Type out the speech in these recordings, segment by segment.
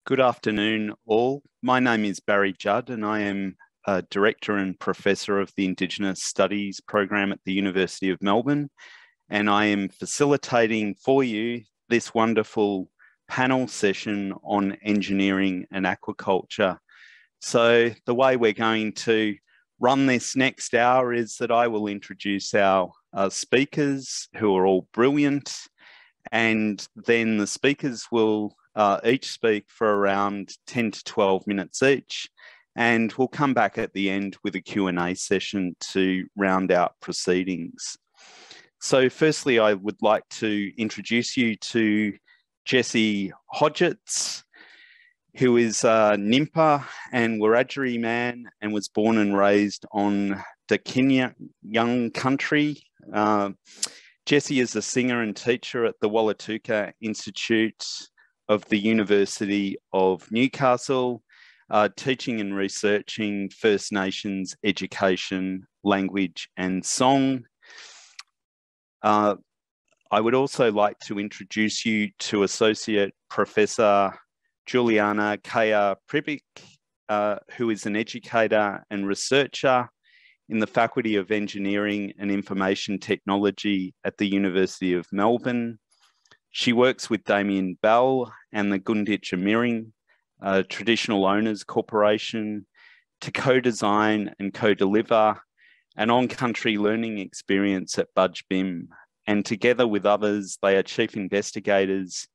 Good afternoon, all. My name is Barry Judd, and I am a Director and Professor of the Indigenous Studies program at the University of Melbourne, and I am facilitating for you this wonderful panel session on engineering and aquaculture. So the way we're going to run this next hour is that I will introduce our speakers, who are all brilliant, and then the speakers will each speak for around 10 to 12 minutes each, and we'll come back at the end with a Q&A session to round out proceedings. So firstly, I would like to introduce you to Jesse Hodgetts, who is a Nimpa and Wiradjuri man and was born and raised on Damein country. Jesse is a singer and teacher at the Wallatuka Institute of the University of Newcastle, teaching and researching First Nations education, language and song. I would also like to introduce you to Associate Professor Juliana Prpic, who is an educator and researcher in the Faculty of Engineering and Information Technology at the University of Melbourne. She works with Damein and the Ngunnhu Traditional Owners Corporation to co-design and co-deliver an on-country learning experience at Budj Bim. And together with others, they are chief investigators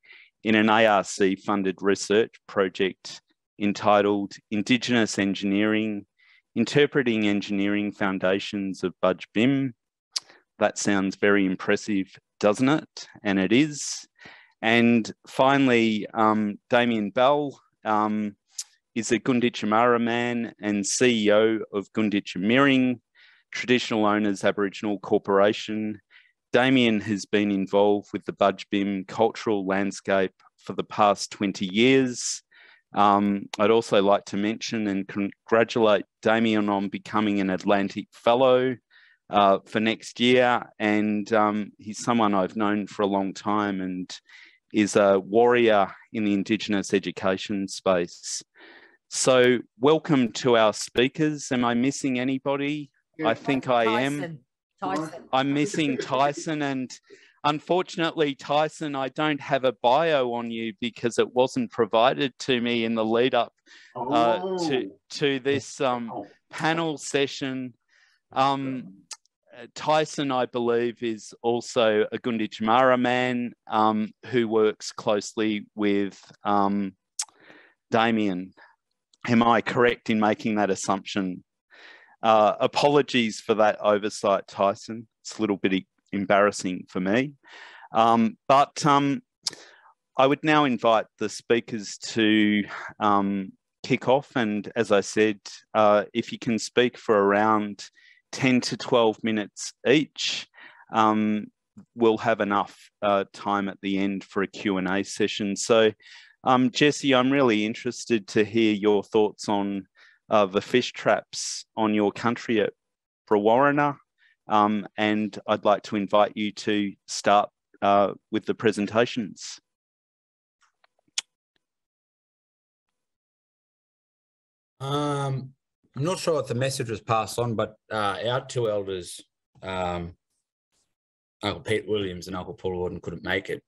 in an ARC-funded research project entitled Indigenous Engineering, Interpreting Engineering Foundations of Budj Bim. That sounds very impressive, doesn't it? And it is. And finally, Damein is a Ngunnhu man and CEO of Ngunnhu Traditional Owners Aboriginal Corporation. Damein has been involved with the Budj Bim cultural landscape for the past 20 years. I'd also like to mention and congratulate Damein on becoming an Atlantic Fellow for next year. And he's someone I've known for a long time and is a warrior in the Indigenous education space. So welcome to our speakers. Am I missing anybody? Yeah. I think I am. Tyson. I'm missing Tyson, and unfortunately, Tyson, I don't have a bio on you because it wasn't provided to me in the lead up to this panel session. Tyson, I believe, is also a Ngunnhu man who works closely with Damein. Am I correct in making that assumption? Apologies for that oversight, Tyson. It's a little bit embarrassing for me. But I would now invite the speakers to kick off. And as I said, if you can speak for around 10 to 12 minutes each, we'll have enough time at the end for a Q&A session. So, Jesse, I'm really interested to hear your thoughts on the fish traps on your country at Brewarrina, and I'd like to invite you to start with the presentations. I'm not sure if the message was passed on, but our two elders, Uncle Pete Williams and Uncle Paul Warden, couldn't make it.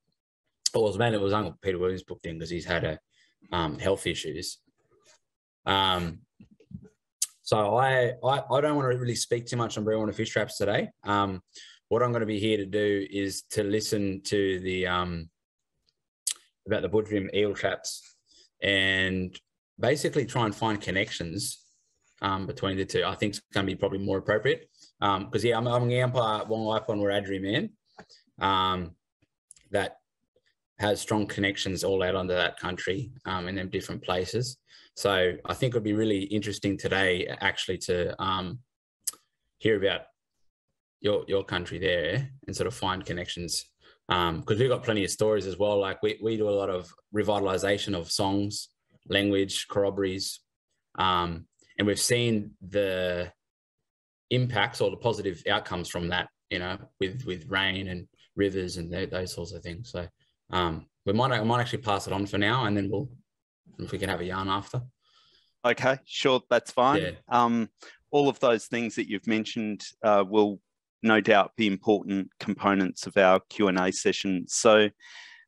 It was Uncle Peter Williams booked in because he's had health issues. So I don't want to really speak too much on Brewarrina fish traps today. What I'm going to be here to do is to listen to the about the Budj Bim eel traps and basically try and find connections between the two. I think it's going to be probably more appropriate because yeah, I'm a Ngampa Wongaipon Wiradjuri man that has strong connections all out under that country in them different places. So I think it would be really interesting today actually to hear about your country there and sort of find connections because we've got plenty of stories as well. Like we do a lot of revitalization of songs, language, corroborees, and we've seen the impacts or the positive outcomes from that, you know, with rain and rivers and those sorts of things. So I might actually pass it on for now, and then we'll if we can have a yarn after. Okay, sure, that's fine. Yeah. All of those things that you've mentioned will no doubt be important components of our Q&A session. So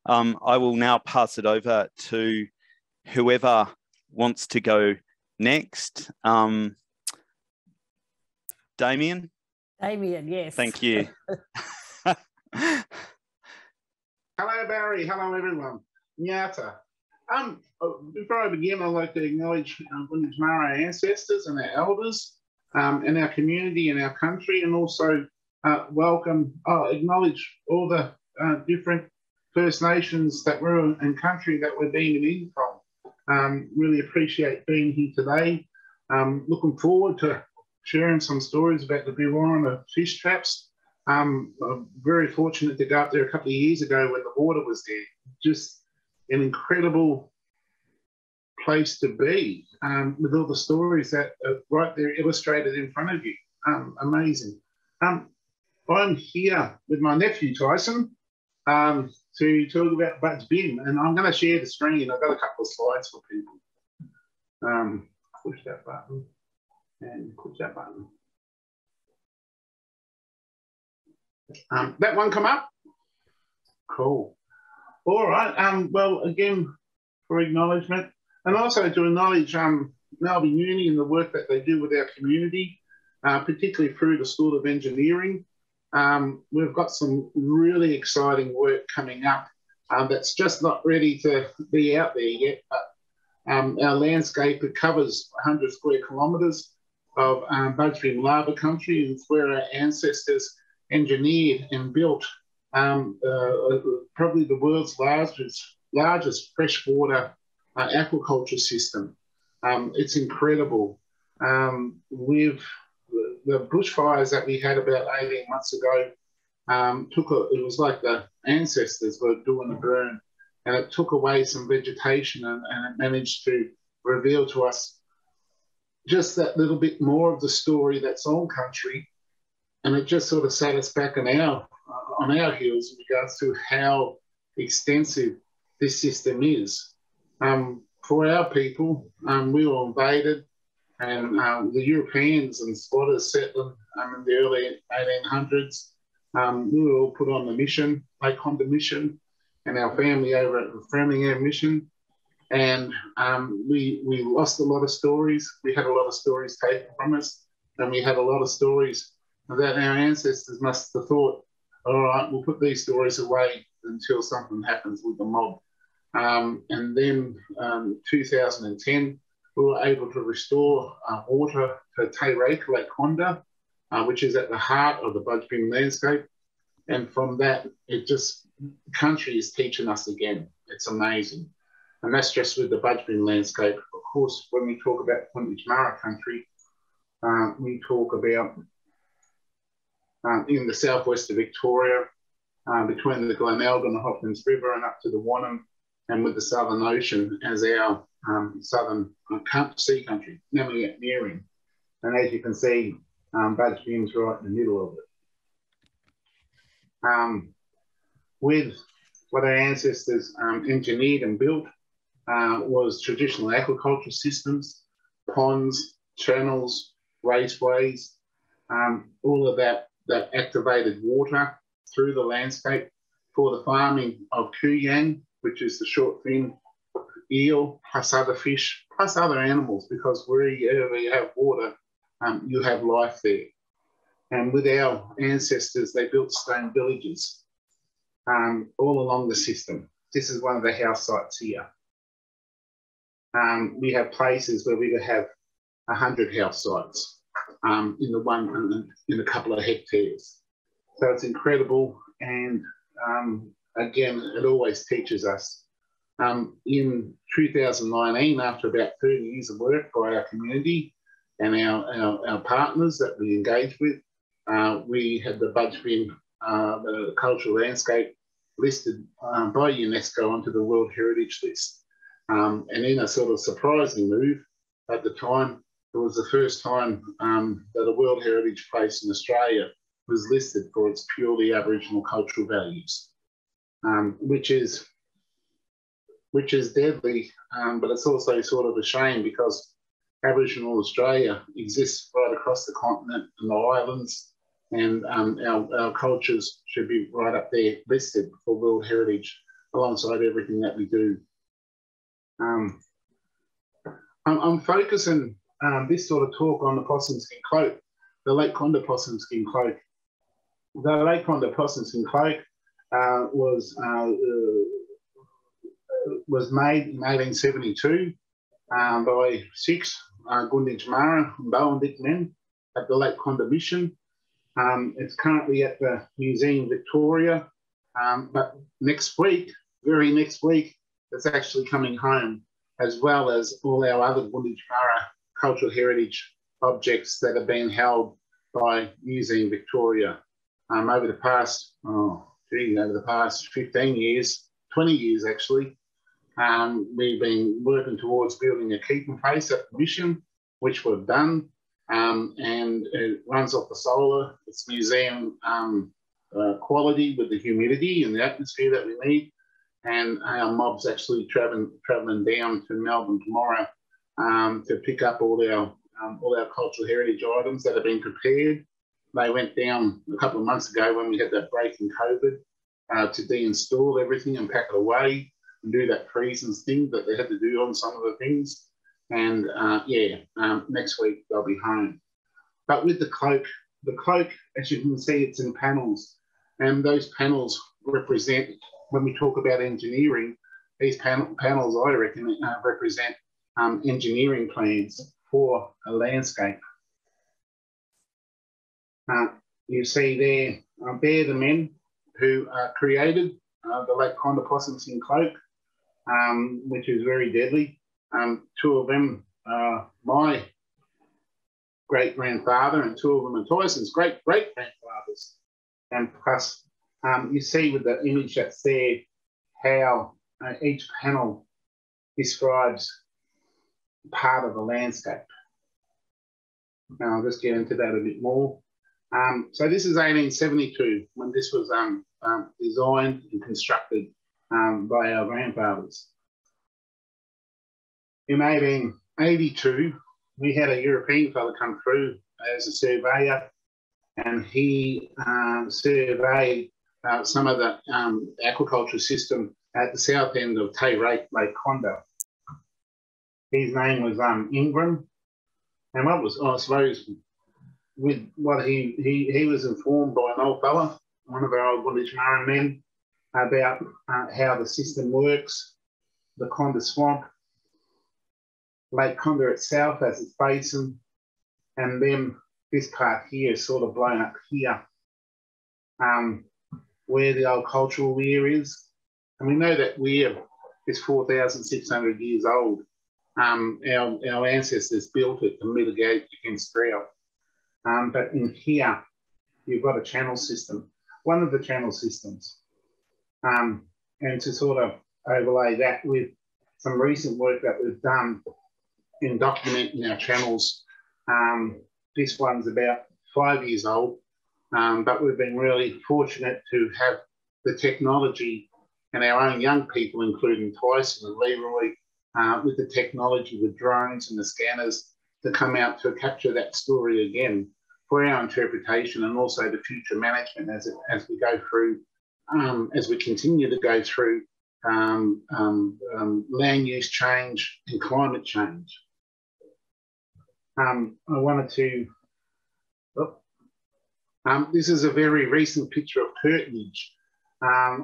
I will now pass it over to whoever wants to go next. Damein? Damein, yes. Thank you. Hello, Barry. Hello, everyone. Nyata. Before I begin, I'd like to acknowledge Budj-Murray ancestors and our elders in our community and our country, and also acknowledge all the different First Nations that we're in country that we're being in from. Really appreciate being here today. Looking forward to sharing some stories about the Brewarrina fish traps. I'm very fortunate to go up there a couple of years ago when the water was there. Just an incredible place to be with all the stories that are right there illustrated in front of you. Amazing. I'm here with my nephew, Tyson, to talk about Budj Bim, and I'm going to share the screen. I've got a couple of slides for people. Push that button and push that button. That one come up? Cool. All right. Well, again, for acknowledgement, and also to acknowledge Melbourne Uni and the work that they do with our community, particularly through the School of Engineering. We've got some really exciting work coming up that's just not ready to be out there yet, but our landscape, it covers 100 square kilometres of Budj Bim lava country, and it's where our ancestors engineered and built probably the world's largest freshwater aquaculture system. It's incredible. With the bushfires that we had about 18 months ago, it was like the ancestors were doing the burn, and it took away some vegetation, and it managed to reveal to us just that little bit more of the story that's on country. And it just sort of sat us back on our heels in regards to how extensive this system is. For our people, we were invaded, and the Europeans and squatters settling in the early 1800s. We were all put on the mission, Lake Condah mission, and our family over at the Framingham mission. And we lost a lot of stories. We had a lot of stories taken from us, and we had a lot of stories that our ancestors must have thought, all right, we'll put these stories away until something happens with the mob. And then 2010, we were able to restore water to Tyson Lake Condah, which is at the heart of the Budj Bim landscape. And from that, country is teaching us again. It's amazing. And that's just with the Budj Bim landscape. Of course, when we talk about Budj-Murray country, we talk about in the southwest of Victoria, between the Glenelg and the Hopkins River and up to the Wannon, and with the Southern Ocean as our southern sea country, nearing. And as you can see, Budj Bim's right in the middle of it. With what our ancestors engineered and built was traditional aquaculture systems, ponds, channels, raceways, all of that activated water through the landscape for the farming of kuyang, which is the short fin eel, plus other fish, plus other animals, because wherever you have water, you have life there. And with our ancestors, they built stone villages all along the system. This is one of the house sites here. We have places where we could have 100 house sites in a couple of hectares. So it's incredible. And again, it always teaches us. In 2019, after about 30 years of work by our community and our partners that we engaged with, we had the Budj Bim, the cultural landscape, listed by UNESCO onto the World Heritage List. And in a sort of surprising move at the time, it was the first time that a World Heritage Place in Australia was listed for its purely Aboriginal cultural values, which is which is deadly, but it's also sort of a shame because Aboriginal Australia exists right across the continent and the islands, and our cultures should be right up there listed for World Heritage alongside everything that we do. I'm focusing this sort of talk on the possum skin cloak, the Lake Condah possum skin cloak. The Lake Condah possum skin cloak was made in 1872 by 6 Ngunnhu and Bowen men at the Lake Condah Mission. It's currently at the Museum Victoria, but next week, very next week, it's actually coming home, as well as all our other Ngunnhu cultural heritage objects that have been held by Museum Victoria over the past, over the past 15 years, 20 years actually. We've been working towards building a keeping place at the mission, which we've done, and it runs off the solar. It's museum quality with the humidity and the atmosphere that we need. And our mob's actually travelling down to Melbourne tomorrow to pick up all our cultural heritage items that have been prepared. They went down a couple of months ago when we had that break in COVID to deinstall everything and pack it away and do that freezing thing that they had to do on some of the things. And next week they'll be home. But with the cloak, as you can see, it's in panels. And those panels represent, when we talk about engineering, these panels, I reckon, represent engineering plans for a landscape. You see there, they're the men who created the Lake Condah possum skin cloak, which is very deadly. Two of them are my great-grandfather, and two of them are Tyson's great-great-grandfathers. And plus, you see with the image that's there how each panel describes part of the landscape. Now I'll just get into that a bit more. So this is 1872 when this was designed and constructed by our grandfathers. In 1882, we had a European fellow come through as a surveyor, and he surveyed some of the aquaculture system at the south end of Lake Condah. His name was Ingram, and what was, I suppose, with what he was informed by an old fella, one of our old Budj men, about how the system works, the Condah swamp, Lake Condah itself as its basin, and then this part here is sort of blown up here, where the old cultural weir is. And we know that weir is 4,600 years old. Our ancestors built it to mitigate against drought. But in here, you've got a channel system, one of the channel systems. And to sort of overlay that with some recent work that we've done in documenting our channels. This one's about 5 years old, but we've been really fortunate to have the technology and our own young people, including Tyson and Leroy, with the technology, with drones and the scanners, to come out to capture that story again for our interpretation and also the future management as we go through, as we continue to go through land use change and climate change. I wanted to, this is a very recent picture of curtilage,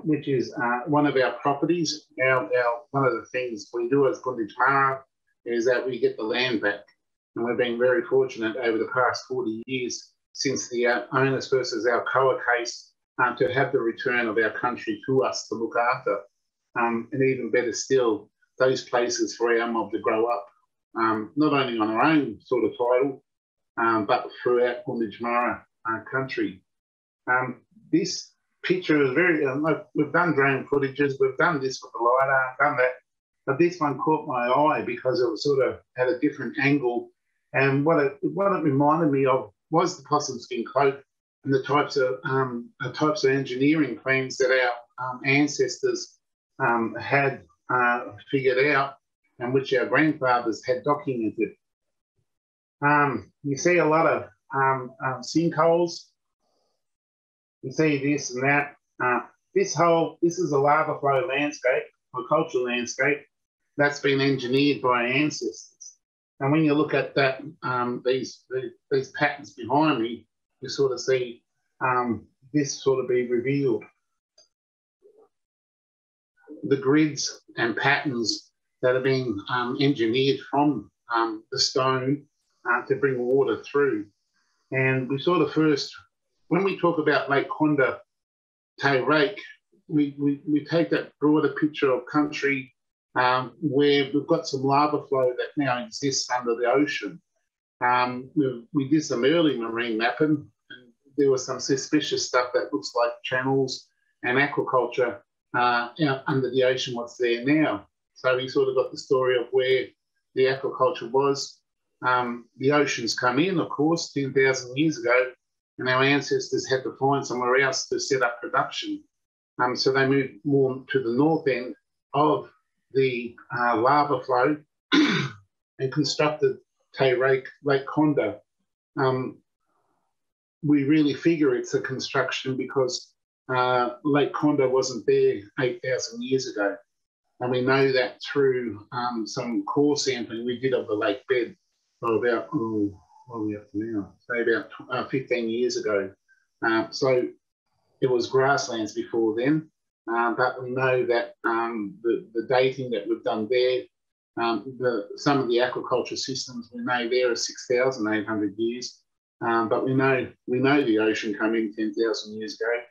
which is one of our properties. One of the things we do as Budj is that we get the land back. And we've been very fortunate over the past 40 years since the owners versus Alcoa case to have the return of our country to us to look after. And even better still, those places for our mob to grow up, not only on our own sort of title, but throughout Budj country. This picture is very, we've done drone footages, we've done this with the LiDAR, done that, but this one caught my eye because it was sort of at a different angle. And what it reminded me of was the possum skin cloak and the types of engineering plans that our ancestors had figured out and which our grandfathers had documented. You see a lot of sinkholes. You see this and that. This is a lava flow landscape, or cultural landscape, that's been engineered by our ancestors. And when you look at that, these patterns behind me, you sort of see this sort of be revealed. The grids and patterns that are being engineered from the stone to bring water through. And we sort of first, when we talk about Lake Condah, Prpic, we take that broader picture of country where we've got some lava flow that now exists under the ocean. We did some early marine mapping, and there was some suspicious stuff that looks like channels and aquaculture out under the ocean, what's there now. So we sort of got the story of where the aquaculture was. The oceans come in, of course, 10,000 years ago, and our ancestors had to find somewhere else to set up production. So they moved more to the north end of the lava flow and constructed Lake Condah. We really figure it's a construction because Lake Condah wasn't there 8,000 years ago. And we know that through some core sampling we did of the lake bed for about, what are we up to now? Say about 15 years ago. So it was grasslands before then, but we know that the dating that we've done there, some of the aquaculture systems we know there are 6,800 years, but we know the ocean came in 10,000 years ago.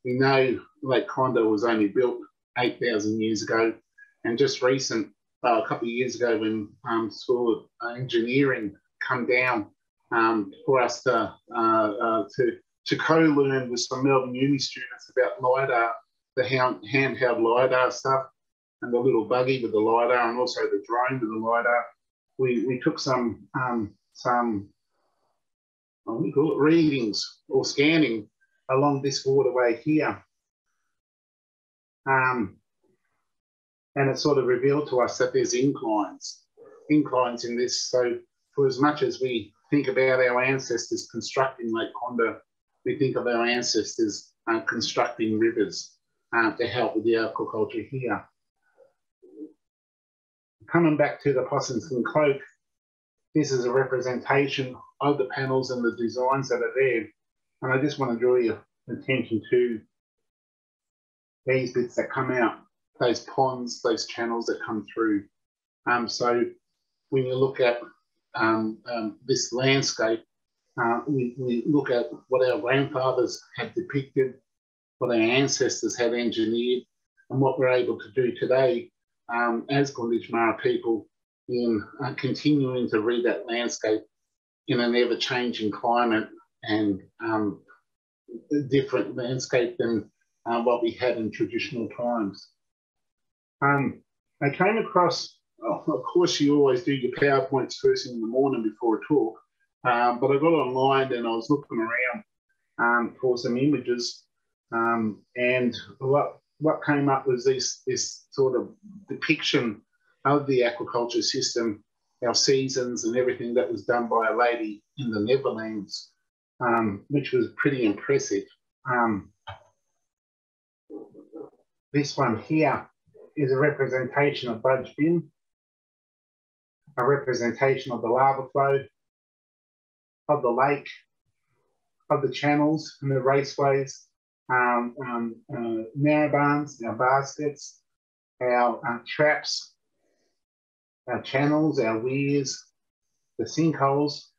We know Lake Condah was only built 8,000 years ago, and just recent, a couple of years ago, when saw engineering come down for us to co-learn with some Melbourne uni students about LiDAR, the handheld LiDAR stuff, and the little buggy with the LiDAR, and also the drone with the LiDAR. We took some what do you call it, readings or scanning along this waterway here. And it sort of revealed to us that there's inclines in this. So for as much as we think about our ancestors constructing Lake Condah, we think of our ancestors constructing rivers to help with the aquaculture here. Coming back to the possums and cloak, this is a representation of the panels and the designs that are there. And I just want to draw your attention to these bits that come out, those ponds, those channels that come through. So when you look at this landscape, we look at what our grandfathers had depicted, what our ancestors had engineered, and what we're able to do today as Ngunditjmara people in continuing to read that landscape in an ever-changing climate and different landscape than what we had in traditional times. I came across, of course you always do your PowerPoints first thing in the morning before a talk, but I got online and I was looking around for some images, and what came up was this sort of depiction of the aquaculture system, our seasons and everything that was done by a lady in the Netherlands, which was pretty impressive. This one here is a representation of Budj Bim, a representation of the lava flow, of the lake, of the channels and the raceways, narrowbans, our baskets, our traps, our channels, our weirs, the sinkholes,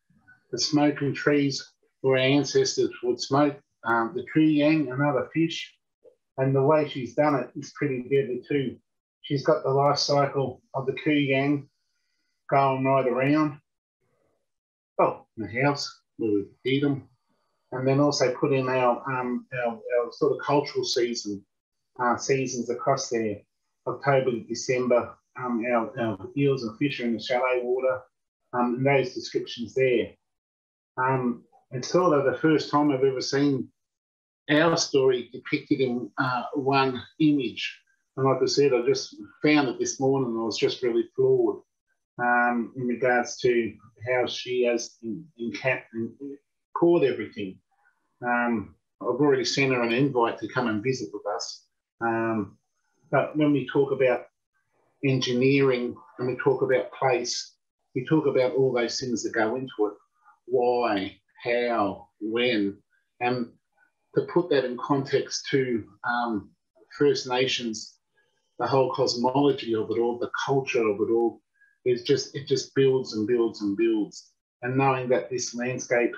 the smoking trees where our ancestors would smoke, the kuyang and other fish. And the way she's done it is pretty deadly too. She's got the life cycle of the kuyang going right around. Oh, in the house where we eat them. And then also put in our sort of cultural seasons across there, October to December, our eels and fish are in the shallow water, and those descriptions there. It's sort of the first time I've ever seen our story depicted in one image. And like I said, I just found it this morning. I was just really floored in regards to how she has caught everything. I've already sent her an invite to come and visit with us. But when we talk about engineering and we talk about place, we talk about all those things that go into it. Why, how, when, and to put that in context to First Nations, the whole cosmology of it all, the culture of it all, it just builds and builds and builds. And knowing that this landscape,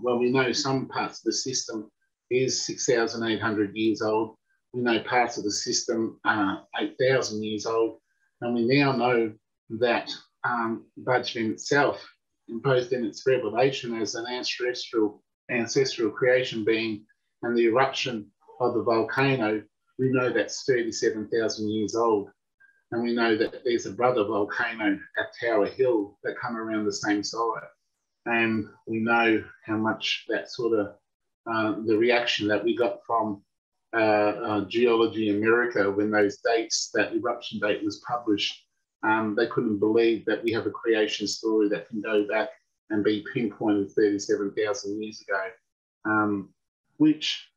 well, we know some parts of the system is 6,800 years old. We know parts of the system are 8,000 years old. And we now know that Budj Bim itself, both in its revelation as an ancestral creation being and the eruption of the volcano, we know that's 37,000 years old. And we know that there's a brother volcano at Tower Hill that come around the same side. And we know how much that sort of, the reaction that we got from Geology America when those dates, that eruption date was published, they couldn't believe that we have a creation story that can go back and be pinpointed 37,000 years ago, which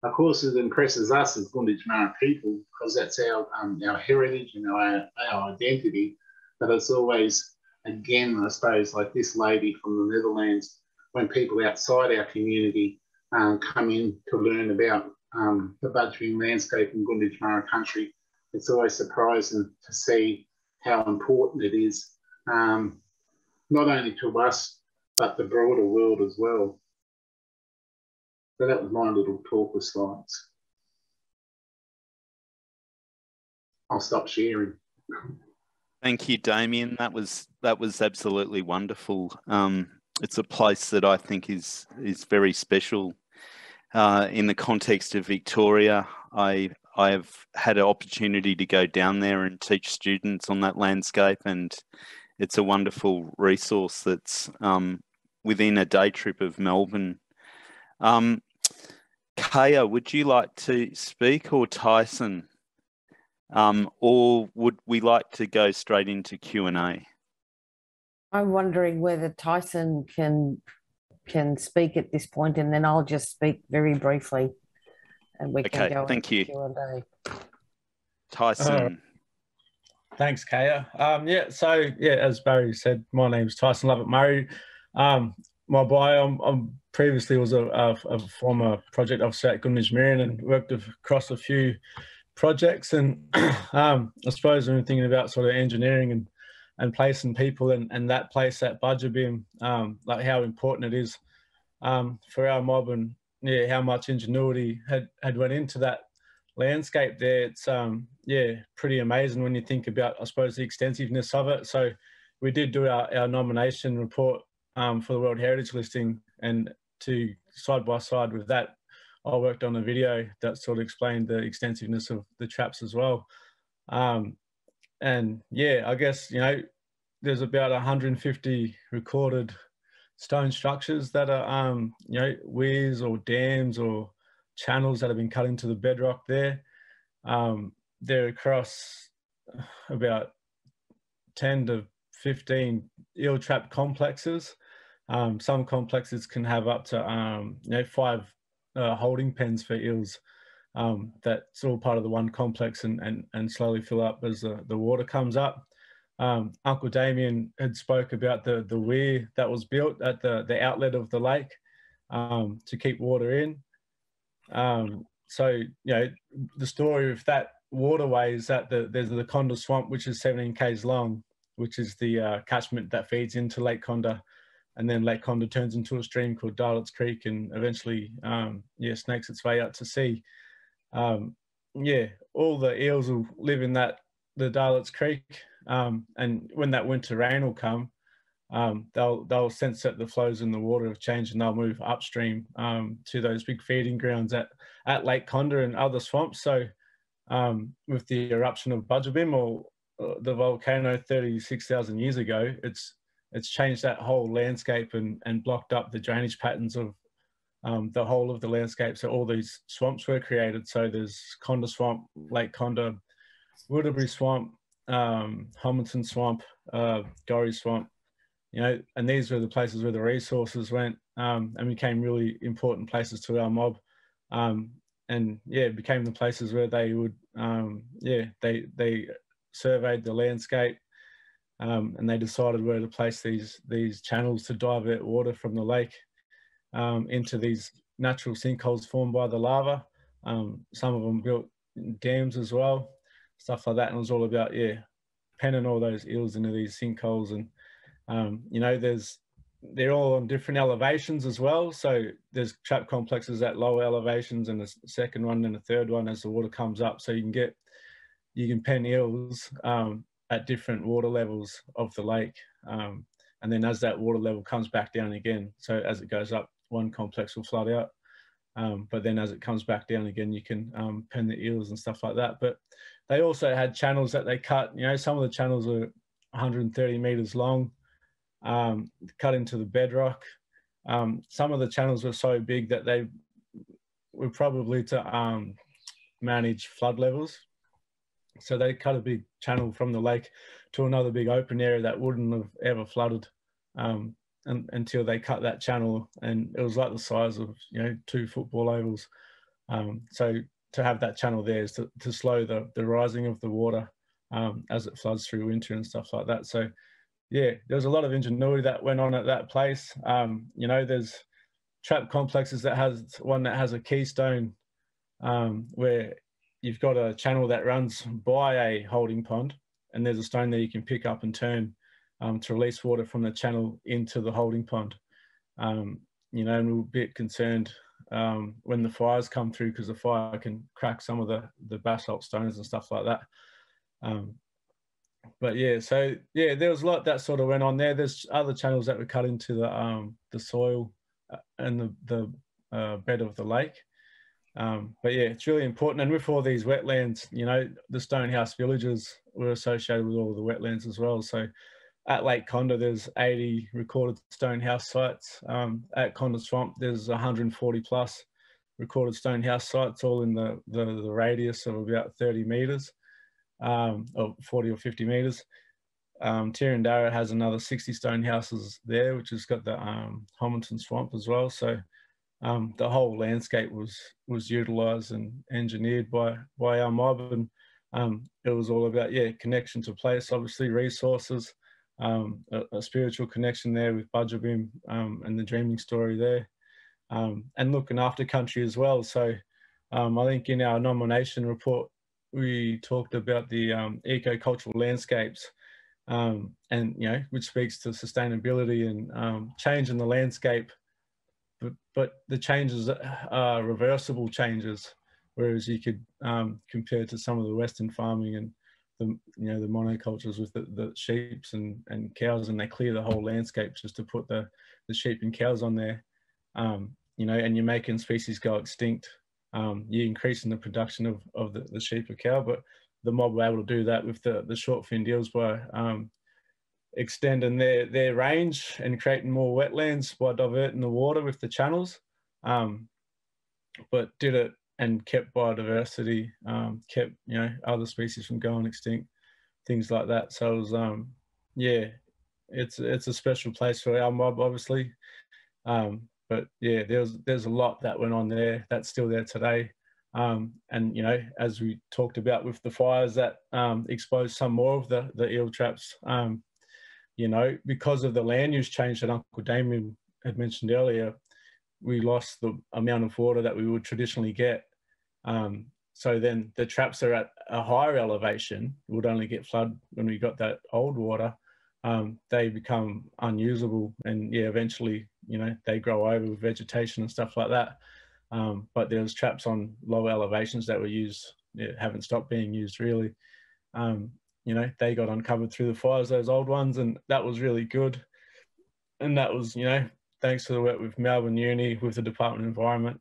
of course it impresses us as Ngunnhu people because that's our heritage and our identity. But it's always, again, I suppose, like this lady from the Netherlands, when people outside our community come in to learn about the Budj Bim landscape in Ngunnhu country, it's always surprising to see how important it is, not only to us, but the broader world as well. So that was my little talk with slides. I'll stop sharing. Thank you, Damein. That was absolutely wonderful. It's a place that I think is very special in the context of Victoria. I have had an opportunity to go down there and teach students on that landscape, and it's a wonderful resource that's within a day trip of Melbourne. Kaya, would you like to speak, or Tyson? Or would we like to go straight into Q&A? I'm wondering whether Tyson can speak at this point, and then I'll just speak very briefly, and we can go thank you. Q&A. Tyson. Thanks, Kaya. So as Barry said, my name's Tyson Lovett-Murray. My bio, I'm previously was a former project officer at Ngunnhu and worked across a few projects. And I suppose when we're thinking about sort of engineering and place and people and that place at Budj Bim, like how important it is for our mob, and how much ingenuity had went into that landscape there. It's pretty amazing when you think about, I suppose, the extensiveness of it. So we did do our nomination report for the World Heritage listing, and to side by side with that, I worked on a video that sort of explained the extensiveness of the traps as well. And I guess, there's about 150 recorded stone structures that are, weirs or dams or channels that have been cut into the bedrock there. They're across about 10 to 15 eel trap complexes. Some complexes can have up to 5 holding pens for eels. That's all part of the one complex and slowly fill up as the water comes up. Uncle Damein had spoke about the weir that was built at the outlet of the lake to keep water in. So the story of that waterway is that there's the Condah swamp, which is 17 k's long, which is the catchment that feeds into Lake Condah, and then Lake Condah turns into a stream called Darlett's Creek, and eventually snakes its way out to sea. All the eels will live in the Darlett's Creek, and when that winter rain will come, they'll sense that the flows in the water have changed, and they'll move upstream to those big feeding grounds at Lake Condah and other swamps. So with the eruption of Budj Bim, or the volcano 36,000 years ago, it's changed that whole landscape and blocked up the drainage patterns of the whole of the landscape. So all these swamps were created. So there's Condah Swamp, Lake Condah, Woodbury Swamp, Homerton Swamp, Gorrie Swamp, you know, and these were the places where the resources went and became really important places to our mob. And yeah, it became the places where they would, they surveyed the landscape and they decided where to place these channels to divert water from the lake into these natural sinkholes formed by the lava. Some of them built dams as well, stuff like that. And it was all about, penning all those eels into these sinkholes. And, you know, they're all on different elevations as well. So there's trap complexes at lower elevations and a second one and a third one as the water comes up. So you can pen eels at different water levels of the lake. And then as that water level comes back down again, so as it goes up, one complex will flood out. But then as it comes back down again, you can pen the eels and stuff like that. But they also had channels that they cut. You know, some of the channels were 130 meters long, cut into the bedrock. Some of the channels were so big that they were probably to manage flood levels. So they cut a big channel from the lake to another big open area that wouldn't have ever flooded until they cut that channel. And it was like the size of, you know, 2 football ovals. So to have that channel there is to slow the rising of the water as it floods through winter and stuff like that. So yeah, there's a lot of ingenuity that went on at that place. You know, there's trap complexes that has one that has a keystone where you've got a channel that runs by a holding pond, and there's a stone there you can pick up and turn to release water from the channel into the holding pond. You know, and we're a bit concerned when the fires come through, because the fire can crack some of the basalt stones and stuff like that. But yeah, so yeah, there was a lot that sort of went on there. There's other channels that were cut into the soil and the bed of the lake. But yeah, it's really important. And with all these wetlands, you know, the Stonehouse villages were associated with all the wetlands as well. So at Lake Condah, there's 80 recorded Stonehouse sites. At Condah Swamp, there's 140 plus recorded Stonehouse sites, all in the radius of about 30 metres, or 40 or 50 metres. Tirrandarra has another 60 Stonehouses there, which has got the Homerton Swamp as well. So the whole landscape was utilised and engineered by our mob, and it was all about connection to place, obviously resources, a spiritual connection there with Budj Bim and the dreaming story there, and looking after country as well. So I think in our nomination report we talked about the eco-cultural landscapes, and you know, which speaks to sustainability and change in the landscape. But the changes are reversible changes, whereas you could compare to some of the Western farming and the monocultures with the sheep and cows, and they clear the whole landscape just to put the sheep and cows on there, you know, and you're making species go extinct. You're increasing the production of the sheep or cow, but the mob were able to do that with the short-finned eels by extending their range and creating more wetlands by diverting the water with the channels, but did it and kept biodiversity, kept, you know, other species from going extinct, things like that. So it was, yeah, it's a special place for our mob, obviously, but yeah, there's a lot that went on there that's still there today. And you know, as we talked about with the fires that exposed some more of the eel traps, you know, because of the land use change that Uncle Damein had mentioned earlier, we lost the amount of water that we would traditionally get. So then the traps are at a higher elevation, would only get flood when we got that old water. They become unusable, and yeah, eventually, you know, they grow over with vegetation and stuff like that. But there's traps on low elevations that were used, haven't stopped being used really. You know, they got uncovered through the fires, those old ones, and that was really good. And that was, you know, thanks to the work with Melbourne Uni, with the Department of Environment,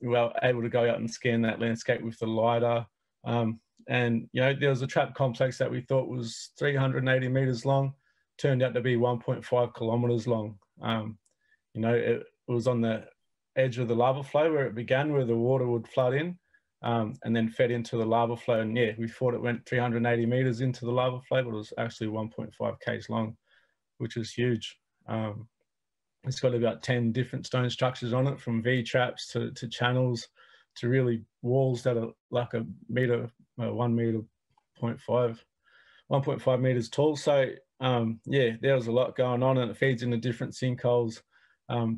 we were able to go out and scan that landscape with the LiDAR. And, you know, there was a trap complex that we thought was 380 metres long, turned out to be 1.5 kilometres long. You know, it was on the edge of the lava flow where it began, where the water would flood in. and then fed into the lava flow. And yeah, we thought it went 380 meters into the lava flow, but it was actually 1.5 k's long, which is huge. It's got about 10 different stone structures on it, from V-traps to channels to really walls that are like a meter, 1 meter, 1.5 meters tall. So yeah, there was a lot going on, and it feeds into different sinkholes,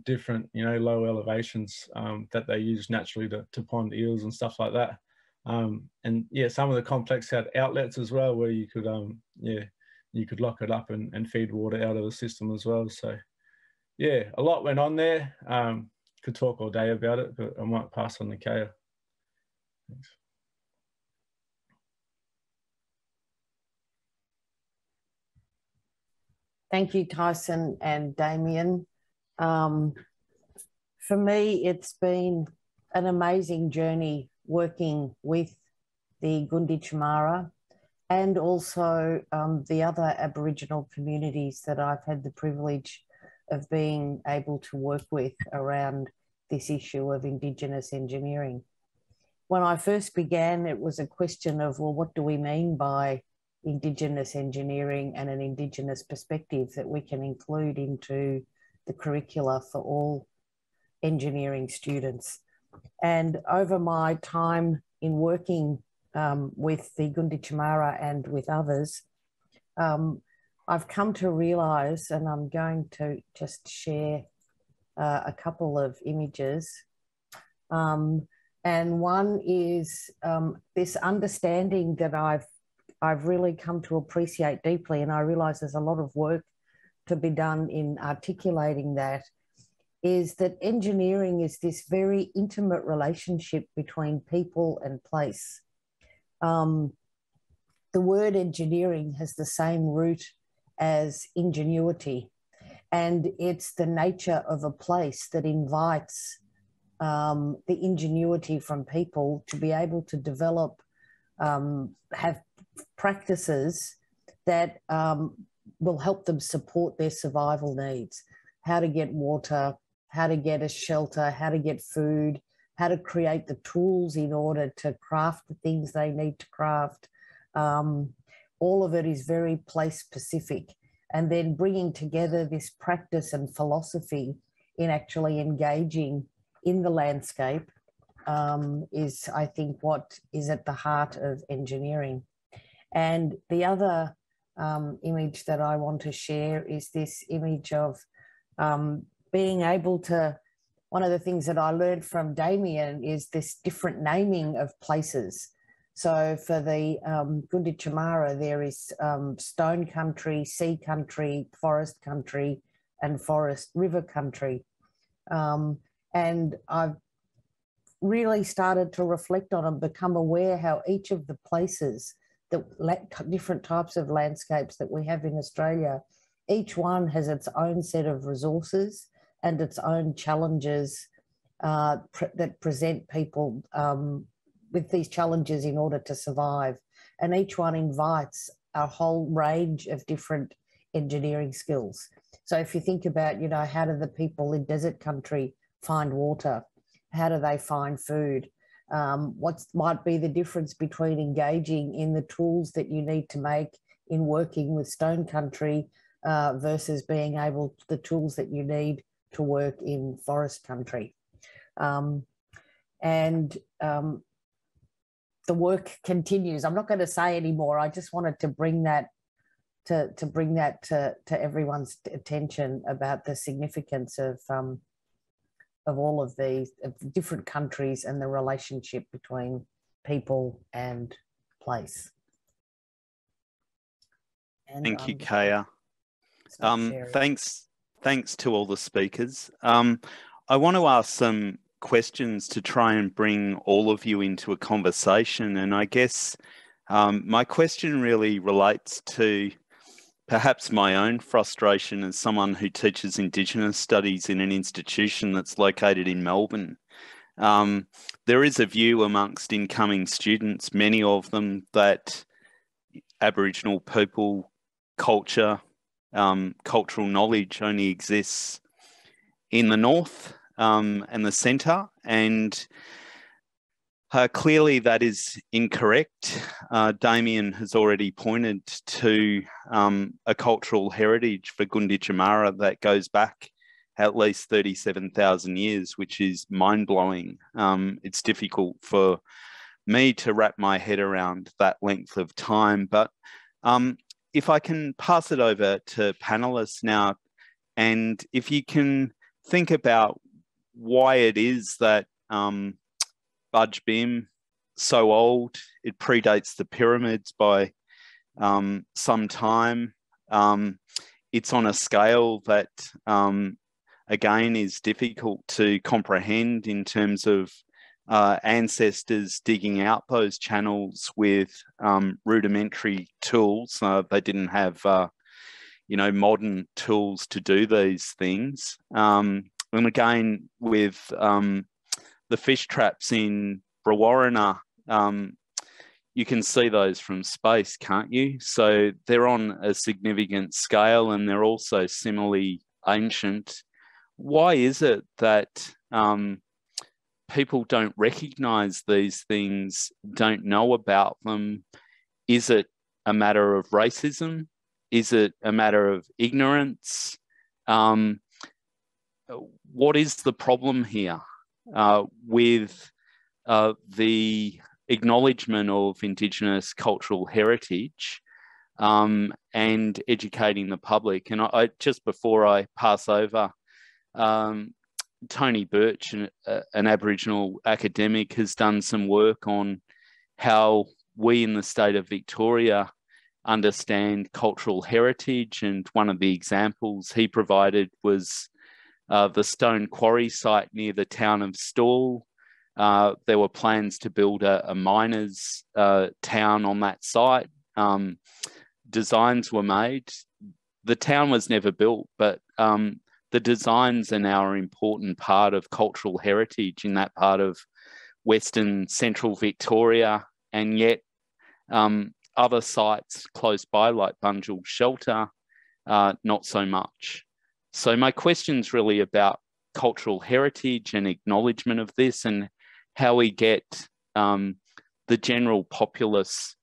different, you know, low elevations that they use naturally to pond eels and stuff like that. And yeah, some of the complex had outlets as well, where you could yeah, you could lock it up and feed water out of the system as well. So yeah, a lot went on there. Could talk all day about it, but I might pass on to Kaya. Thanks. Thank you, Tyson and Damein. For me, it's been an amazing journey working with the Ngunnhu and also the other Aboriginal communities that I've had the privilege of being able to work with around this issue of Indigenous engineering. When I first began, it was a question of, well, what do we mean by Indigenous engineering and an Indigenous perspective that we can include into the curricula for all engineering students? And over my time in working with the Ngunnhu and with others, I've come to realise, and I'm going to just share a couple of images. And one is this understanding that I've really come to appreciate deeply, and I realise there's a lot of work to be done in articulating that, is that engineering is this very intimate relationship between people and place. The word engineering has the same root as ingenuity, and it's the nature of a place that invites the ingenuity from people to be able to develop, have practices that will help them support their survival needs. How to get water, how to get a shelter, how to get food, how to create the tools in order to craft the things they need to craft. All of it is very place specific. And then bringing together this practice and philosophy in actually engaging in the landscape is, I think, what is at the heart of engineering. And the other image that I want to share is this image of being able to, one of the things that I learned from Damein is this different naming of places. So for the Ngunnhu, there is stone country, sea country, forest country, and forest river country. And I've really started to reflect on and become aware how each of the places, the different types of landscapes that we have in Australia, each one has its own set of resources and its own challenges that present people with these challenges in order to survive. And each one invites a whole range of different engineering skills. So if you think about, you know, how do the people in desert country find water? How do they find food? What might be the difference between engaging in the tools that you need to make in working with stone country versus being able, the tools that you need to work in forest country? The work continues. I'm not going to say any more. I just wanted to bring that to everyone's attention about the significance of all of these different countries and the relationship between people and place. And thank you, Kaya. Thanks to all the speakers. I want to ask some questions to try and bring all of you into a conversation. And I guess my question really relates to perhaps my own frustration as someone who teaches Indigenous studies in an institution that's located in Melbourne. There is a view amongst incoming students, many of them, that Aboriginal people, culture, cultural knowledge only exists in the north and the centre. And Clearly, that is incorrect. Damein has already pointed to a cultural heritage for Gunditjmara that goes back at least 37,000 years, which is mind-blowing. It's difficult for me to wrap my head around that length of time. But if I can pass it over to panelists now, and if you can think about why it is that Budj Bim, so old, it predates the pyramids by some time. It's on a scale that, again, is difficult to comprehend in terms of ancestors digging out those channels with rudimentary tools. They didn't have, modern tools to do these things. And again, with the fish traps in Brewarrina, you can see those from space, can't you? So they're on a significant scale, and they're also similarly ancient. Why is it that people don't recognise these things, don't know about them? Is it a matter of racism? Is it a matter of ignorance? What is the problem here with the acknowledgement of Indigenous cultural heritage and educating the public? And I just before I pass over, Tony Birch, an Aboriginal academic, has done some work on how we in the state of Victoria understand cultural heritage. And one of the examples he provided was the stone quarry site near the town of Stawell. There were plans to build a miners' town on that site. Designs were made. The town was never built, but the designs are now an important part of cultural heritage in that part of Western Central Victoria, and yet other sites close by, like Bunjil Shelter, not so much. So my question's really about cultural heritage and acknowledgement of this, and how we get the general populace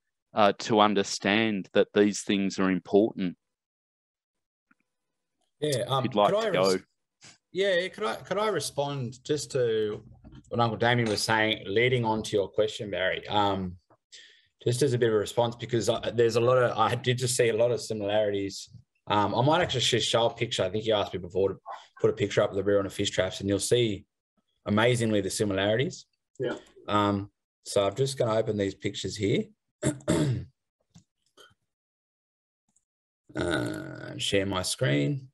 to understand that these things are important. Yeah, you'd like to go. Yeah, could I respond just to what Uncle Damein was saying, leading on to your question, Barry? Just as a bit of a response, because there's a lot of, I did just see a lot of similarities. I might actually just show a picture. I think you asked me before to put a picture up of the Brewarrina fish traps, and you'll see amazingly the similarities. Yeah. So I'm just going to open these pictures here. Share my screen.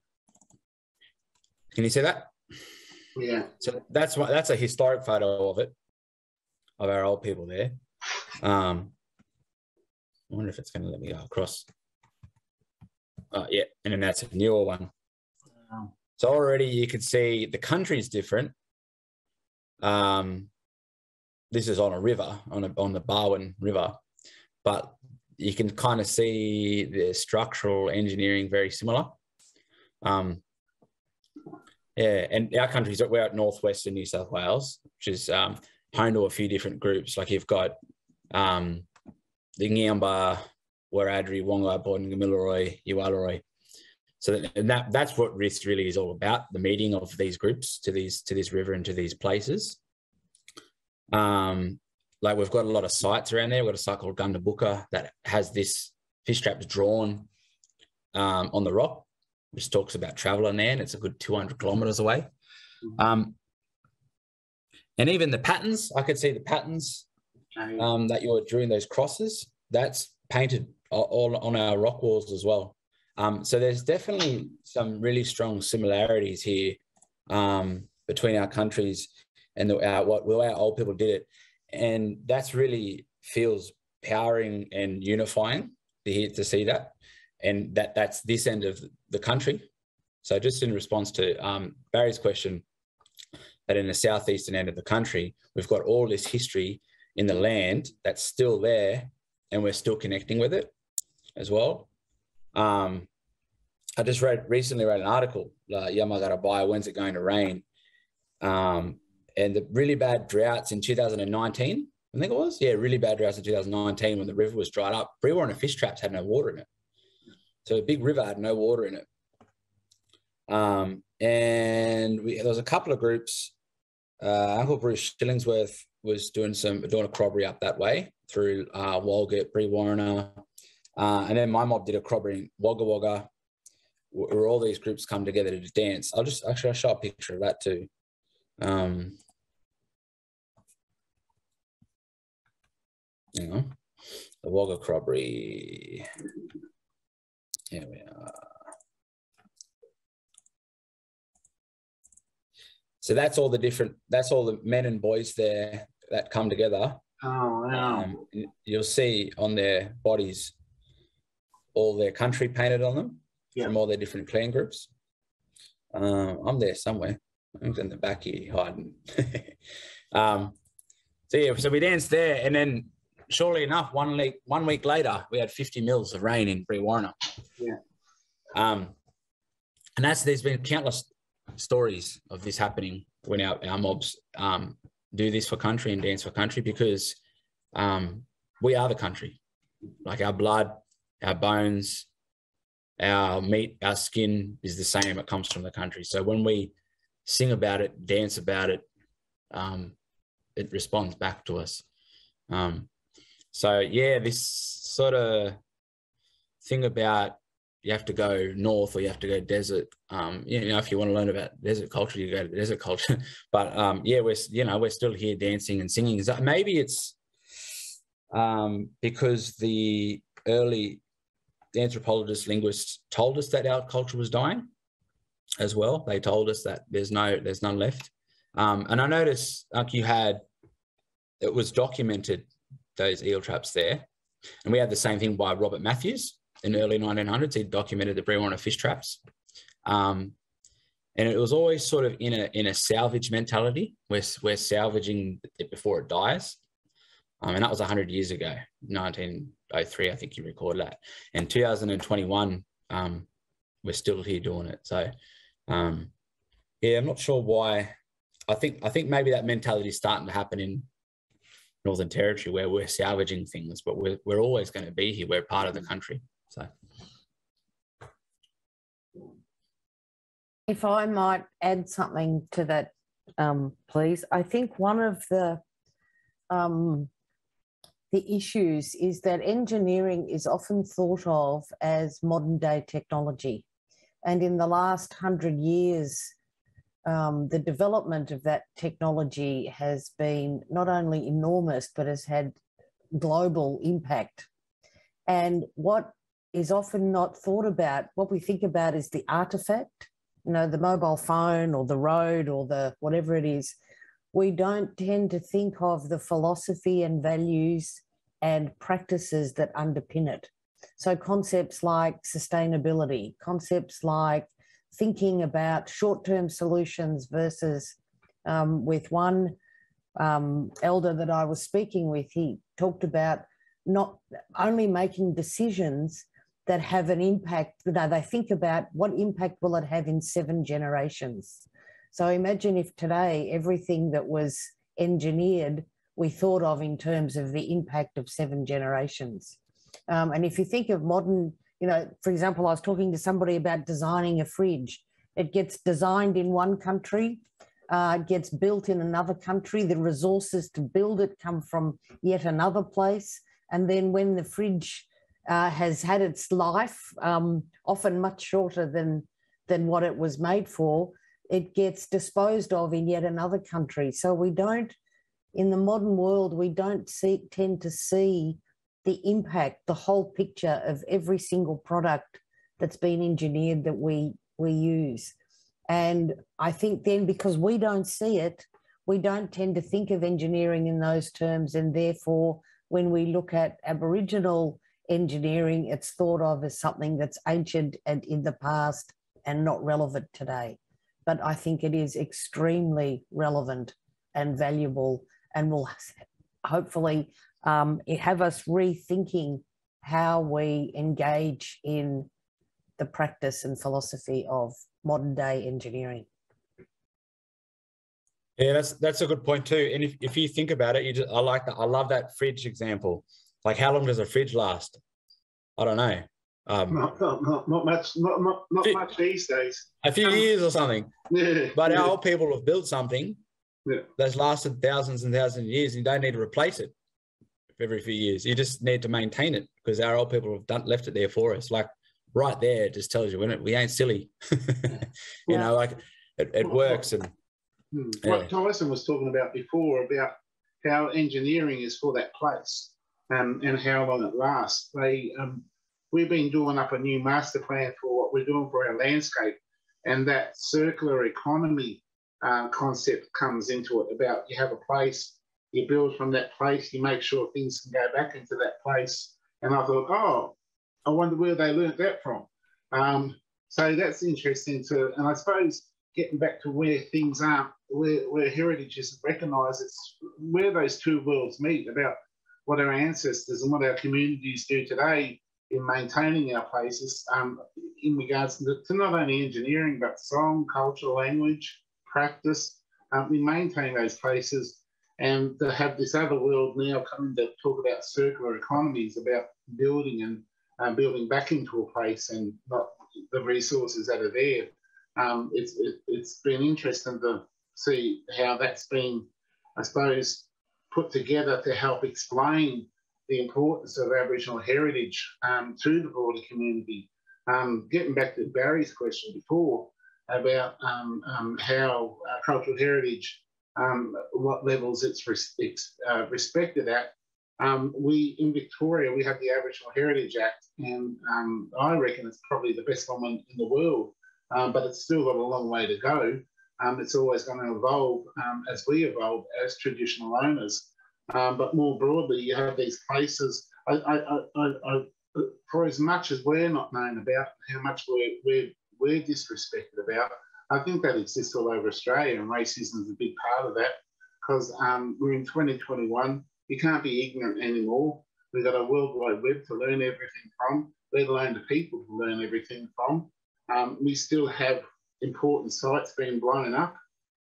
Can you see that? Yeah. So that's a historic photo of it, of our old people there. I wonder if it's going to let me go across. Yeah, and then that's a newer one. So already you can see the country's different. This is on a river, on the Barwon River, but you can kind of see the structural engineering very similar. Yeah, and our country's, we're at northwestern New South Wales, which is home to a few different groups. Like you've got the Ngamba, Wiradjuri, Wongai, Borden, Gamilaroi, Uwaloroi. So that's what this really is all about, the meeting of these groups to this river and to these places. Like we've got a lot of sites around there. We've got a site called Gundabuka that has this fish traps drawn on the rock, which talks about travel on there, and it's a good 200 kilometres away. And even the patterns, I could see the patterns that you were drawing those crosses. That's painted all on our rock walls as well. So there's definitely some really strong similarities here between our countries and the way our old people did it. And that's really feels powering and unifying to see that. And that's this end of the country. So just in response to Barry's question, that in the southeastern end of the country, we've got all this history in the land that's still there, and we're still connecting with it as well. I just recently read an article, Yamagarabai, when's it going to rain? And the really bad droughts in 2019 I think it was. Yeah, really bad droughts in 2019 when the river was dried up. Brewarrina fish traps had no water in it. So a big river had no water in it. And there was a couple of groups. Uncle Bruce Shillingsworth was doing a corroboree up that way through Walgett, Brewarrina. And then my mob did a corroboree in Wagga Wagga, where all these groups come together to dance. I'll show a picture of that too. Hang on. The Wagga corroboree. Here we are. So that's all the men and boys there that come together. Oh, wow. You'll see on their bodies all their country painted on them from all their different clan groups. I'm there somewhere. I'm in the back here hiding. So we danced there, and then shortly enough, 1 week later, we had 50 mils of rain in Brewarrina. Yeah. And there's been countless stories of this happening when our mobs do this for country and dance for country, because we are the country. Like our blood, our bones, our meat, our skin is the same. It comes from the country. So when we sing about it, dance about it, it responds back to us. So yeah, this sort of thing about you have to go north or you have to go desert. If you want to learn about desert culture, you go to the desert culture. But yeah, we're still here dancing and singing. Maybe it's because the early anthropologists, linguists told us that our culture was dying as well. They told us that there's none left. And I noticed it was documented, those eel traps there. And we had the same thing by Robert Matthews in the early 1900s. He documented the Brewarrina fish traps. And it was always sort of in a salvage mentality. We're salvaging it before it dies. And that was 100 years ago, 1903, I think you recorded that. In 2021, we're still here doing it. So, yeah, I'm not sure why. I think maybe that mentality is starting to happen in Northern Territory, where we're salvaging things, but we're always going to be here. We're part of the country. So, if I might add something to that, please. I think one of the issues is that engineering is often thought of as modern day technology, and in the last 100 years, the development of that technology has been not only enormous, but has had global impact. And what is often not thought about, what we think about is the artifact, the mobile phone or the road or the whatever it is. We don't tend to think of the philosophy and values and practices that underpin it. So concepts like sustainability, concepts like thinking about short-term solutions versus with one elder that I was speaking with, he talked about not only making decisions that have an impact, they think about what impact will it have in 7 generations. So imagine if today everything that was engineered we thought of in terms of the impact of 7 generations. And if you think of modern, for example, I was talking to somebody about designing a fridge. It gets designed in one country, it gets built in another country. The resources to build it come from yet another place. And then when the fridge has had its life, often much shorter than what it was made for, it gets disposed of in yet another country. So we don't, in the modern world, we don't tend to see the impact, the whole picture of every single product that's been engineered that we use. And I think then because we don't see it, we don't tend to think of engineering in those terms. And therefore, when we look at Aboriginal engineering, it's thought of as something that's ancient and in the past and not relevant today. But I think it is extremely relevant and valuable and will hopefully have us rethinking how we engage in the practice and philosophy of modern day engineering. Yeah, that's a good point too. And if you think about it, I like that. I love that fridge example. Like, how long does a fridge last? I don't know. Not much. Not much these days. A few years or something. Yeah. But yeah. our old people have built something that's lasted thousands and thousands of years, and you don't need to replace it every few years. You just need to maintain it, because our old people have left it there for us. Like, right there, it just tells you, we ain't silly. You know, like it works. And what Tyson was talking about before, about how engineering is for that place, and how long it lasts. We've been doing up a new master plan for what we're doing for our landscape, and that circular economy concept comes into it. About, you have a place, you build from that place, you make sure things can go back into that place. And I thought, oh, I wonder where they learnt that from. So that's interesting too. And I suppose getting back to where things are, where heritage is recognised, it's where those two worlds meet, about what our ancestors and what our communities do today in maintaining our places, in regards to not only engineering, but song, culture, language, practice. We maintain those places, and to have this other world now coming to talk about circular economies, about building and building back into a place and not the resources that are there. It's been interesting to see how that's been, I suppose, put together to help explain the importance of Aboriginal heritage to the broader community. Getting back to Barry's question before about how cultural heritage, what levels it's respected at. In Victoria, we have the Aboriginal Heritage Act, and I reckon it's probably the best one in the world, but it's still got a long way to go. It's always going to evolve as we evolve as traditional owners. But more broadly, you have these places. For as much as we're not known about, how much we're disrespected about, I think that exists all over Australia, and racism is a big part of that, because we're in 2021. You can't be ignorant anymore. We've got a World Wide Web to learn everything from, let alone the people to learn everything from. We still have important sites being blown up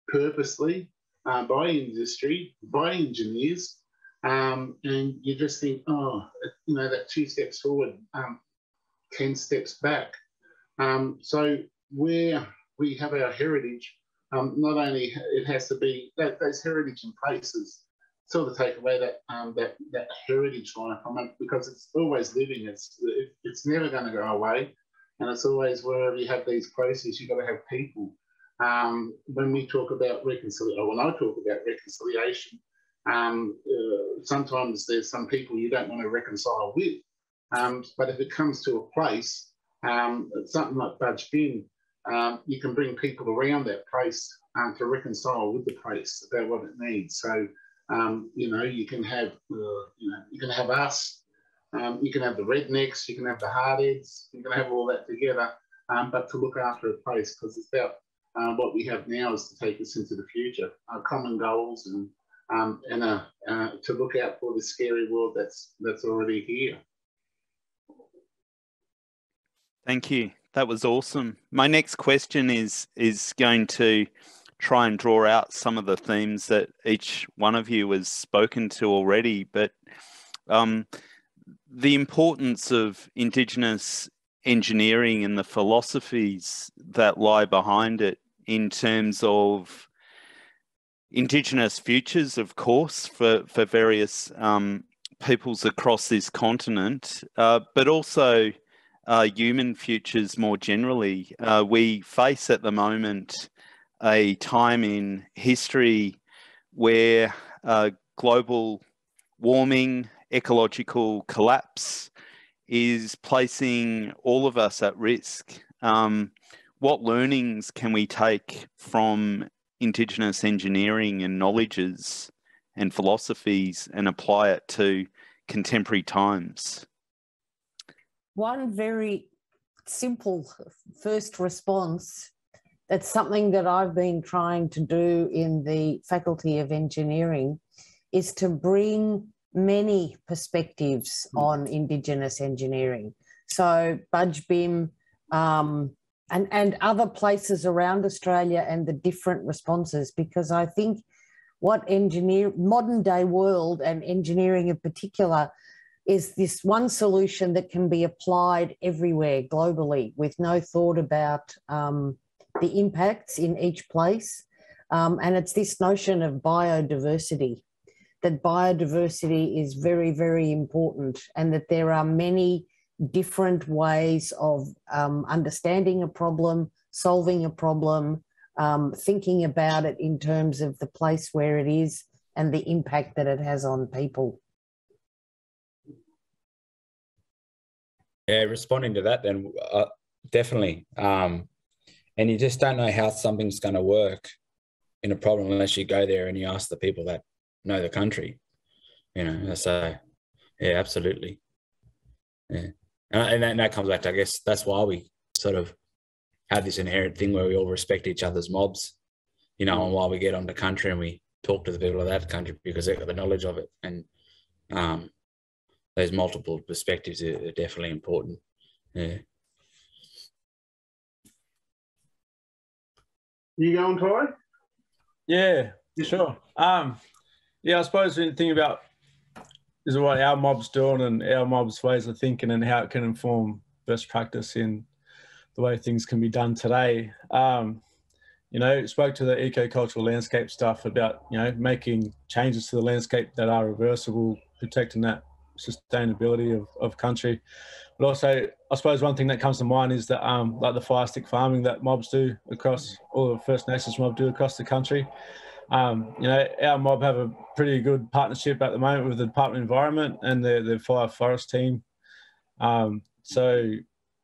purposely by industry, by engineers, and you just think, oh, that 2 steps forward, 10 steps back. So where we have our heritage, not only it has to be those heritage in places, sort of take away that heritage line from it, because it's always living. It's never going to go away, and it's always wherever you have these places, you've got to have people. When we talk about reconciliation, or when I talk about reconciliation, sometimes there's some people you don't want to reconcile with, but if it comes to a place, something like Budj Bim, you can bring people around that place to reconcile with the place about what it needs. So you can have you can have us, you can have the rednecks, you can have the hardheads, you can have all that together, but to look after a place, because it's about what we have now is to take us into the future, our common goals, and to look out for the scary world that's already here. Thank you. That was awesome. My next question is going to try and draw out some of the themes that each one of you has spoken to already, but the importance of Indigenous engineering and the philosophies that lie behind it in terms of Indigenous futures, of course, for various peoples across this continent, but also human futures more generally. We face at the moment a time in history where global warming, ecological collapse is placing all of us at risk. What learnings can we take from Indigenous engineering and knowledges and philosophies and apply it to contemporary times? One very simple first response, that's something that I've been trying to do in the Faculty of Engineering, is to bring many perspectives on Indigenous engineering. So Budj Bim and other places around Australia and the different responses, because I think what modern day world and engineering in particular is this one solution that can be applied everywhere globally with no thought about the impacts in each place. And it's this notion of biodiversity, that biodiversity is very, very important, and that there are many different ways of understanding a problem, solving a problem, thinking about it in terms of the place where it is and the impact that it has on people. Yeah, responding to that then, definitely. And you just don't know how something's going to work in a problem unless you go there and you ask the people that know the country, you know. So, yeah, absolutely. Yeah. And that comes back to, I guess, that's why we sort of have this inherent thing where we all respect each other's mobs, you know, and why we get on the country and we talk to the people of that country because they've got the knowledge of it. And those multiple perspectives are definitely important. Yeah. You going, Ty? Yeah, sure. Yeah, I suppose when you think about is what our mob's doing and our mob's ways of thinking and how it can inform best practice in the way things can be done today. You know, spoke to the eco-cultural landscape stuff about, you know, making changes to the landscape that are reversible, protecting that sustainability of country. But also, I suppose one thing that comes to mind is that like the fire stick farming that mobs do across, all the First Nations mob do across the country. You know, our mob have a pretty good partnership at the moment with the Department of Environment and the fire forest team. So,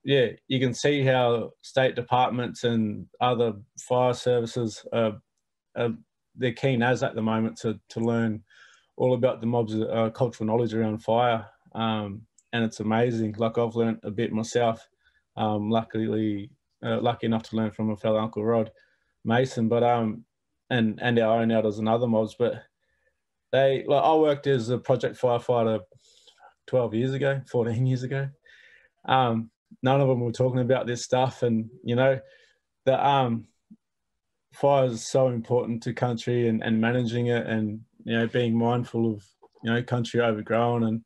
yeah, you can see how state departments and other fire services they're keen as at the moment to learn all about the mob's cultural knowledge around fire. And it's amazing. Like, I've learned a bit myself, lucky enough to learn from a fellow Uncle Rod Mason, but and our own elders and other mobs. But I worked as a project firefighter 14 years ago. None of them were talking about this stuff, and you know, the fire is so important to country and managing it, and you know, being mindful of, you know, country overgrown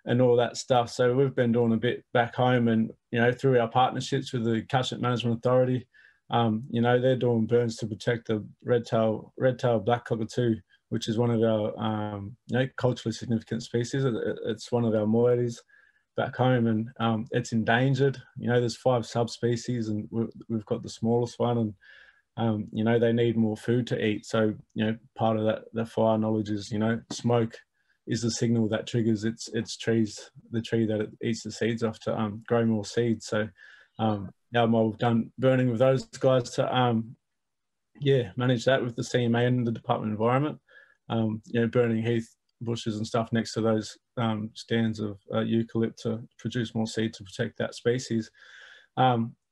and all that stuff. So we've been doing a bit back home, and you know, through our partnerships with the Catchment Management Authority, you know, they're doing burns to protect the red-tailed black cockatoo, which is one of our you know, culturally significant species. It's one of our moieties back home, and it's endangered. You know, there's 5 subspecies, and we've got the smallest one, and you know, they need more food to eat. So, you know, part of that, the fire knowledge is, you know, smoke is the signal that triggers its trees, the tree that it eats the seeds off to grow more seeds. So our mob have done burning with those guys to manage that with the CMA and the Department of Environment. You know, burning heath bushes and stuff next to those stands of eucalypt to produce more seed to protect that species.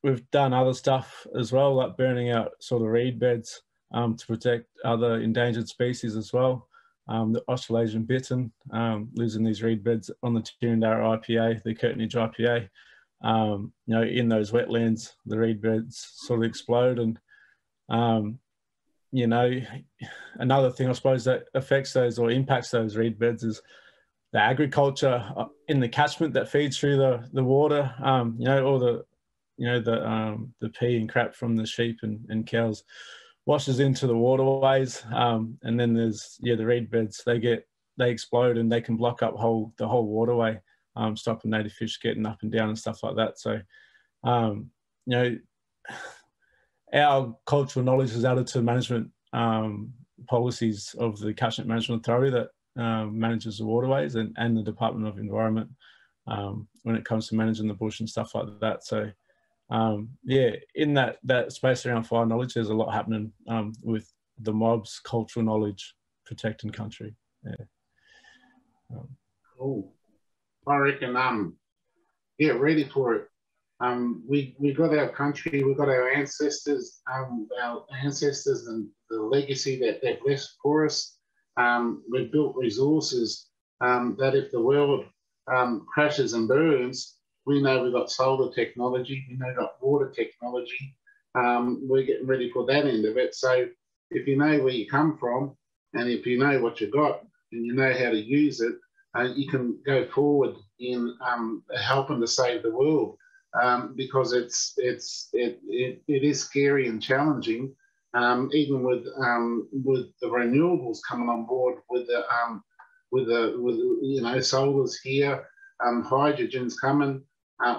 We've done other stuff as well, like burning out sort of reed beds to protect other endangered species as well. The Australasian bittern lives in these reed beds on the Tirrandara IPA, the Curtinage IPA. You know, in those wetlands, the reed beds sort of explode, and you know, another thing I suppose that affects those or impacts those reed beds is the agriculture in the catchment that feeds through the water. You know, all the pee and crap from the sheep and cows washes into the waterways, and then there's the reed beds. They explode and they can block up the whole waterway, stopping native fish getting up and down and stuff like that. So, you know, our cultural knowledge is added to management policies of the Catchment Management Authority that manages the waterways and the Department of Environment when it comes to managing the bush and stuff like that. So, yeah, in that space around fire knowledge, there's a lot happening with the mob's cultural knowledge protecting country. Yeah. Cool. I reckon, yeah, ready for it. We got our country, we got our ancestors and the legacy that they've left for us. We've built resources that if the world crashes and burns, We know we've got solar technology. We know we've got water technology. We're getting ready for that end of it. So if you know where you come from, and if you know what you've got, and you know how to use it, you can go forward in helping to save the world. Because it is scary and challenging, even with the renewables coming on board, with you know, solar's here, hydrogen's coming,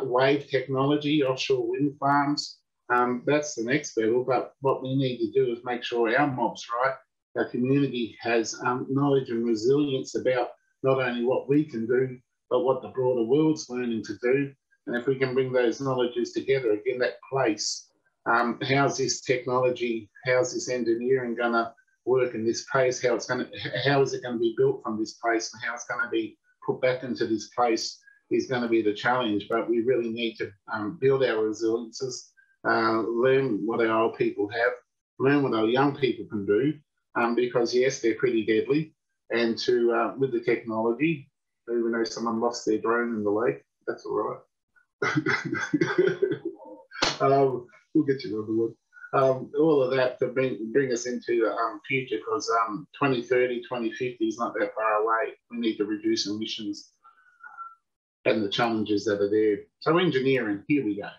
wave technology, offshore wind farms. That's the next level. But what we need to do is make sure our mob's right. Our community has knowledge and resilience about not only what we can do, but what the broader world's learning to do. And if we can bring those knowledges together, again, that place, how's this technology, how's this engineering going to work in this place, how is it going to be built from this place, and how it's going to be put back into this place is going to be the challenge. But we really need to build our resiliences, learn what our old people have, learn what our young people can do, because yes, they're pretty deadly. And to with the technology, even though someone lost their drone in the lake, that's all right. We'll get you another one. All of that to bring us into the future, because 2030, 2050 is not that far away. We need to reduce emissions and the challenges that are there. So engineering, here we go.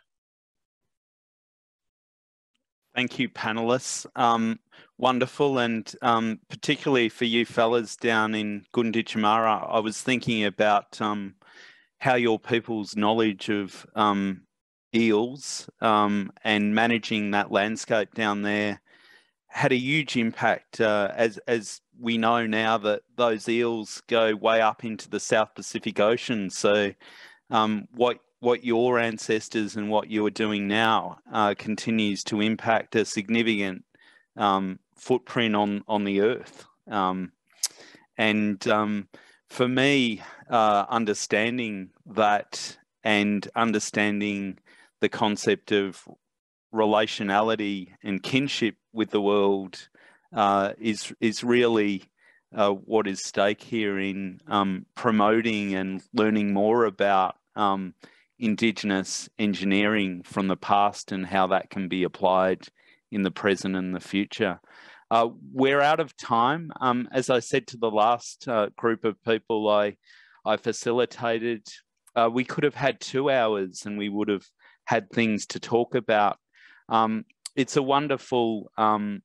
Thank you, panelists. Wonderful, and particularly for you fellas down in Ngunnhu, I was thinking about how your people's knowledge of eels and managing that landscape down there had a huge impact, as we know now that those eels go way up into the South Pacific Ocean. So what your ancestors and what you are doing now continues to impact a significant footprint on the earth. For me, understanding that and understanding the concept of relationality and kinship with the world is really what is stake here in promoting and learning more about Indigenous engineering from the past and how that can be applied in the present and the future. We're out of time. As I said to the last group of people I facilitated, we could have had 2 hours and we would have had things to talk about. It's a wonderful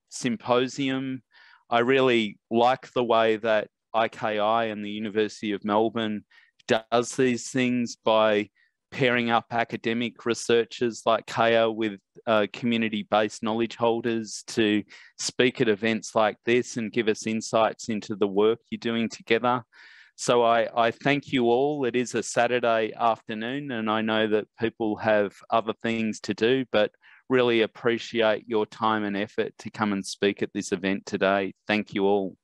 symposium. I really like the way that IKI and the University of Melbourne does these things by pairing up academic researchers like Kaya with community-based knowledge holders to speak at events like this and give us insights into the work you're doing together. So I thank you all. It is a Saturday afternoon and I know that people have other things to do, but really appreciate your time and effort to come and speak at this event today. Thank you all.